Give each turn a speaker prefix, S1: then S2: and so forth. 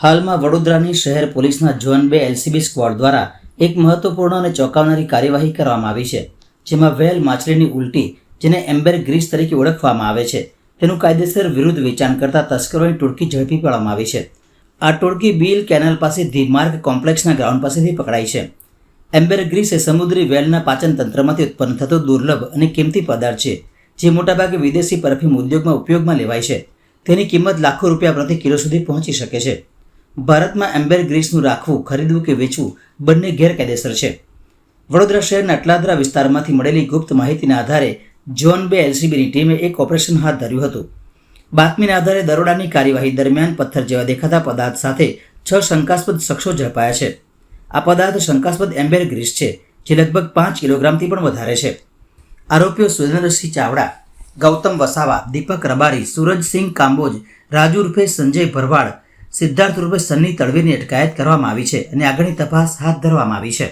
S1: હાલમાં વડોદરાની શહેર પોલીસના ઝોન 2 એલસીબી સ્ક્વોડ દ્વારા એક મહત્વપૂર્ણ અને ચોંકાવનારી કાર્યવાહી કરવામાં આવી છે, જેમાં વ્હેલ માછલીની ઉલટી, જેને એમ્બર ગ્રીસ તરીકે ઓળખવામાં આવે છે, તેનું કાયદેસર વિરુદ્ધ વેચાણ કરતા તસ્કરોની ટોળકી ઝડપી પાડવામાં આવી છે. આ ટોળકી બીલ કેનાલ પાસે ધી માર્ક કોમ્પ્લેક્સના ગ્રાઉન્ડ પાસેથી પકડાઈ છે. એમ્બર ગ્રીસ એ સમુદ્રી વ્હેલના પાચન તંત્રમાંથી ઉત્પન્ન થતો દુર્લભ અને કિંમતી પદાર્થ છે, જે મોટાભાગે વિદેશી પરફ્યુમ ઉદ્યોગમાં ઉપયોગમાં લેવાય છે. તેની કિંમત લાખો રૂપિયા પ્રતિ કિલો સુધી પહોંચી શકે છે. ભારતમાં એમ્બર ગ્રીસનું રાખવું, ખરીદવું કે વેચવું બંને ગેરકાયદેસર છે. વડોદરા શહેરના અટલાદરા વિસ્તારમાંથી મળેલી ગુપ્ત માહિતીના આધારે ઝોન 2 એલસીબીની ટીમે એક ઓપરેશન હાથ ધર્યું હતું. બાતમીના આધારે દરોડાની કાર્યવાહી દરમિયાન પથ્થર જેવા દેખાતા પદાર્થ સાથે 6 શંકાસ્પદ શખ્સો ઝડપાયા છે. આ પદાર્થ શંકાસ્પદ એમ્બર ગ્રીસ છે, જે લગભગ 5 કિલોગ્રામથી પણ વધારે છે. આરોપીઓ સુરેન્દ્રસિંહ ચાવડા, ગૌતમ વસાવા, દીપક રબારી, સૂરજસિંહ કાંબોજ, રાજુ ઉર્ફે સંજય ભરવાડ, સિદ્ધાર્થ ઉર્ફે સન્ની તડવીની અટકાયત કરવામાં આવી છે અને આગળની તપાસ હાથ ધરવામાં આવી છે.